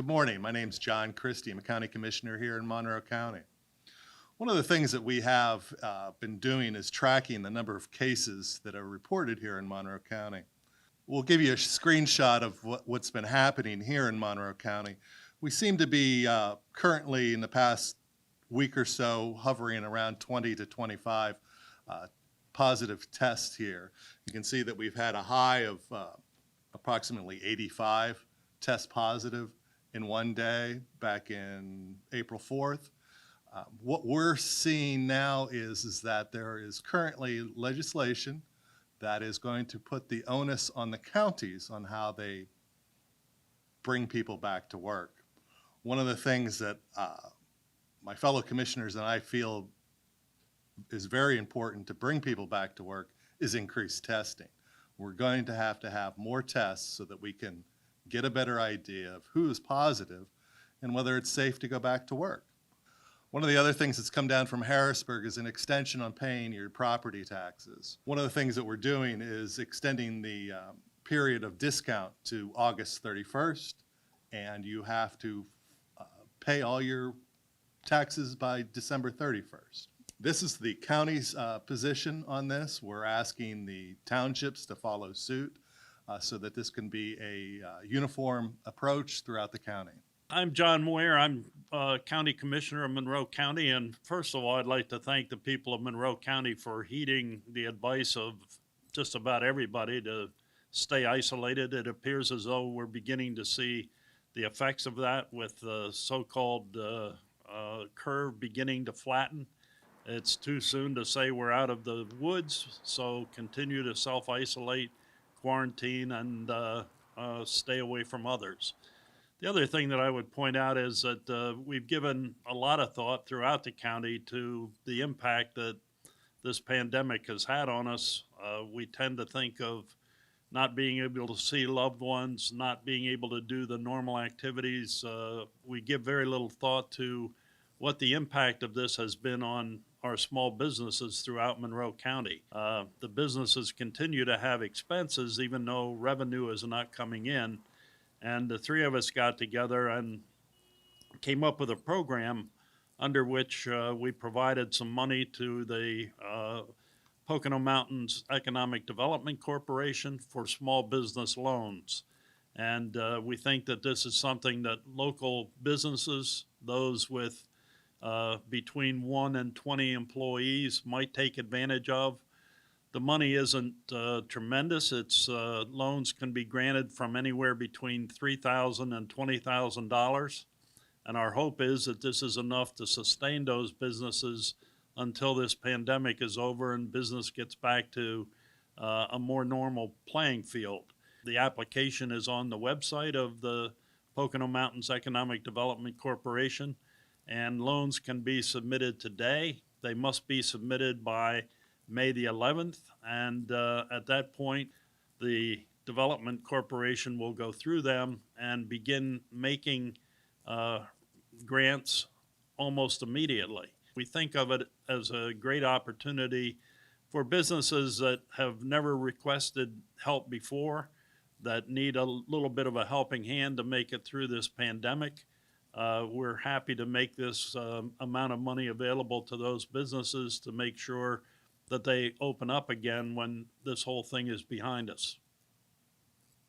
Good morning. My name's Jon Christie. I'm a county commissioner here in Monroe County. One of the things that we have been doing is tracking the number of cases that are reported here in Monroe County. We'll give you a screenshot of what's been happening here in Monroe County. We seem to be currently in the past week or so hovering around 20 to 25 positive tests here. You can see that we've had a high of approximately 85 tests positive in one day back in April 4th. What we're seeing now is that there is currently legislation that is going to put the onus on the counties on how they bring people back to work. One of the things that my fellow commissioners and I feel is very important to bring people back to work is increased testing. We're going to have more tests so that we can get a better idea of who is positive and whether it's safe to go back to work. One of the other things that's come down from Harrisburg is an extension on paying your property taxes. One of the things that we're doing is extending the period of discount to August 31st, and you have to pay all your taxes by December 31st. This is the county's position on this. We're asking the townships to follow suit so that this can be a uniform approach throughout the county. I'm Jon Moyer. I'm County Commissioner of Monroe County, and first of all, I'd like to thank the people of Monroe County for heeding the advice of just about everybody to stay isolated. It appears as though we're beginning to see the effects of that with the so-called curve beginning to flatten. It's too soon to say we're out of the woods, so continue to self-isolate, quarantine, and stay away from others. The other thing that I would point out is that we've given a lot of thought throughout the county to the impact that this pandemic has had on us. We tend to think of not being able to see loved ones, not being able to do the normal activities. We give very little thought to what the impact of this has been on our small businesses throughout Monroe County. The businesses continue to have expenses even though revenue is not coming in. And the three of us got together and came up with a program under which we provided some money to the Pocono Mountains Economic Development Corporation for small business loans. And we think that this is something that local businesses, those with between 1 and 20 employees, might take advantage of. The money isn't tremendous. It's loans can be granted from anywhere between $3,000 and $20,000. And our hope is that this is enough to sustain those businesses until this pandemic is over and business gets back to a more normal playing field. The application is on the website of the Pocono Mountains Economic Development Corporation, and loans can be submitted today. They must be submitted by May the 11th, and at that point, the Development Corporation will go through them and begin making grants almost immediately. We think of it as a great opportunity for businesses that have never requested help before, that need a little bit of a helping hand to make it through this pandemic. We're happy to make this amount of money available to those businesses to make sure that they open up again when this whole thing is behind us.